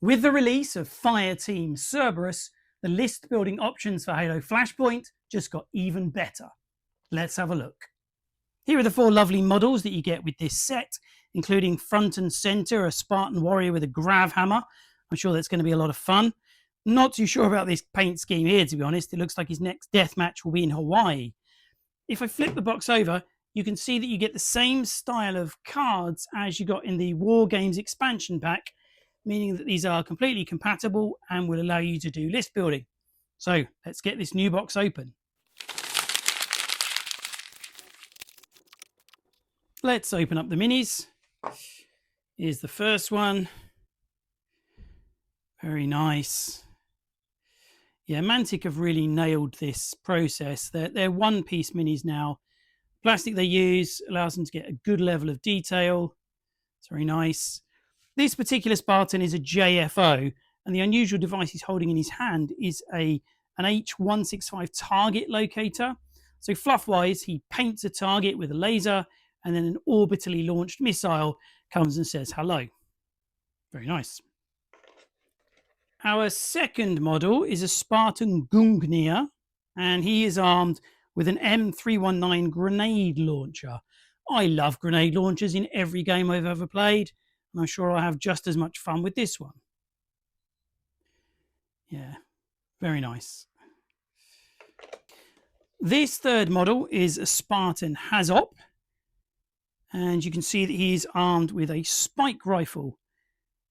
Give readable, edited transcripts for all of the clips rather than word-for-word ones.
With the release of Fireteam Cerberus, the list building options for Halo Flashpoint just got even better. Let's have a look. Here are the 4 lovely models that you get with this set, including front and center a Spartan warrior with a grav hammer. I'm sure that's going to be a lot of fun. Not too sure about this paint scheme here, to be honest. It looks like his next death match will be in Hawaii. If I flip the box over, you can see that you get the same style of cards as you got in the Wargames expansion pack, meaning that these are completely compatible and will allow you to do list building. So let's get this new box open. Let's open up the minis. Here's the first one. Very nice. Yeah, Mantic have really nailed this process. They're one-piece minis now. Plastic they use allows them to get a good level of detail. It's very nice. This particular Spartan is a JFO, and the unusual device he's holding in his hand is an H165 target locator. So fluff-wise, he paints a target with a laser, and then an orbitally launched missile comes and says hello. Very nice. Our second model is a Spartan Gungnir, and he is armed with an M319 grenade launcher. I love grenade launchers in every game I've ever played, and I'm sure I'll have just as much fun with this one. Yeah, very nice. This third model is a Spartan Hazop, and you can see that he's armed with a spike rifle.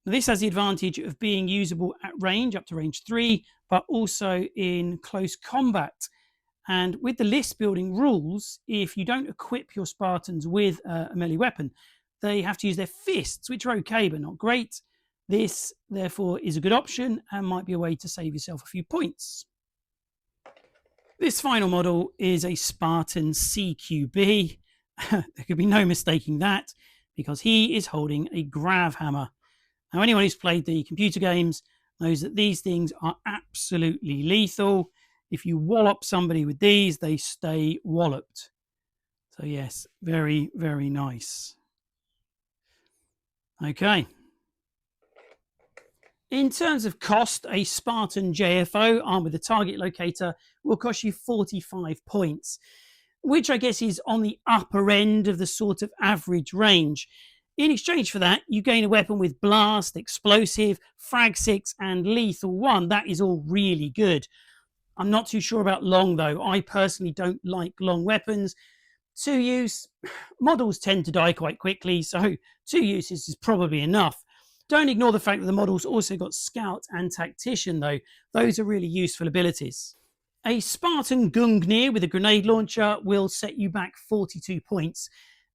Now, this has the advantage of being usable at range, up to range 3, but also in close combat. And with the list building rules, if you don't equip your Spartans with a melee weapon, they have to use their fists, which are okay, but not great. This, therefore, is a good option and might be a way to save yourself a few points. This final model is a Spartan CQB. There could be no mistaking that, because he is holding a grav hammer. Now, anyone who's played the computer games knows that these things are absolutely lethal. If you wallop somebody with these, they stay walloped. So yes, very, very nice. Okay. In terms of cost, a Spartan JFO armed with a target locator will cost you 45 points, which I guess is on the upper end of the sort of average range. In exchange for that, you gain a weapon with blast, explosive, frag 6, and lethal 1. That is all really good. I'm not too sure about long, though. I personally don't like long weapons. 2 use, models tend to die quite quickly, so 2 uses is probably enough. Don't ignore the fact that the models also got Scout and Tactician, though. Those are really useful abilities. A Spartan Gungnir with a grenade launcher will set you back 42 points.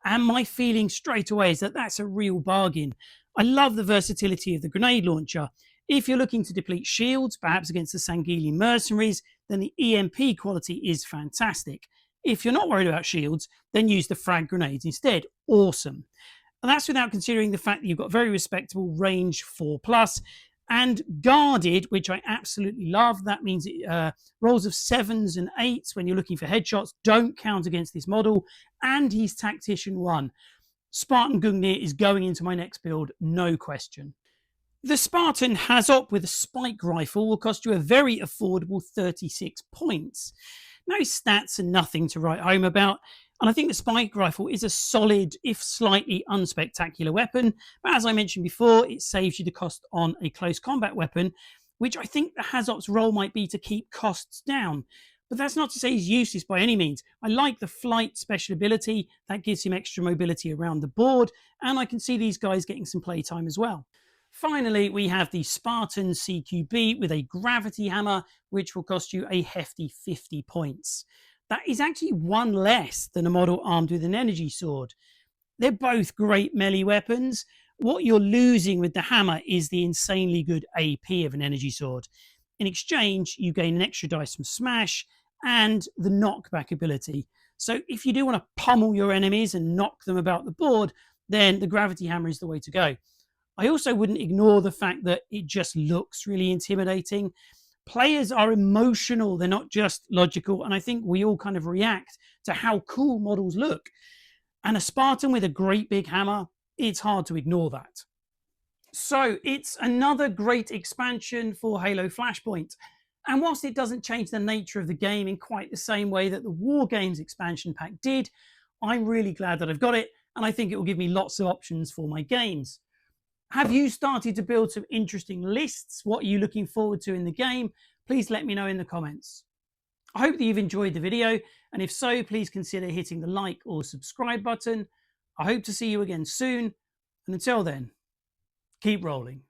And my feeling straight away is that that's a real bargain. I love the versatility of the grenade launcher. If you're looking to deplete shields, perhaps against the Sangheili mercenaries, then the EMP quality is fantastic. If you're not worried about shields, then use the frag grenades instead. Awesome. And that's without considering the fact that you've got very respectable range 4+, and guarded, which I absolutely love. That means rolls of 7s and 8s when you're looking for headshots don't count against this model, and he's Tactician 1. Spartan Gungnir is going into my next build, no question. The Spartan Hazop with a spike rifle will cost you a very affordable 36 points. Now, his stats are nothing to write home about, and I think the spike rifle is a solid, if slightly unspectacular weapon. But as I mentioned before, it saves you the cost on a close combat weapon, which I think the Hazop's role might be to keep costs down. But that's not to say he's useless by any means. I like the flight special ability. That gives him extra mobility around the board, and I can see these guys getting some playtime as well. Finally, we have the Spartan CQB with a gravity hammer, which will cost you a hefty 50 points. That is actually 1 less than a model armed with an energy sword. They're both great melee weapons. What you're losing with the hammer is the insanely good AP of an energy sword. In exchange, you gain an extra dice from smash and the knockback ability. So if you do want to pummel your enemies and knock them about the board, then the gravity hammer is the way to go. I also wouldn't ignore the fact that it just looks really intimidating. Players are emotional, they're not just logical, and I think we all kind of react to how cool models look. And a Spartan with a great big hammer, it's hard to ignore that. So it's another great expansion for Halo Flashpoint. And whilst it doesn't change the nature of the game in quite the same way that the Wargames expansion pack did, I'm really glad that I've got it, and I think it will give me lots of options for my games. Have you started to build some interesting lists? What are you looking forward to in the game? Please let me know in the comments. I hope that you've enjoyed the video, and if so, please consider hitting the like or subscribe button. I hope to see you again soon, and until then, keep rolling.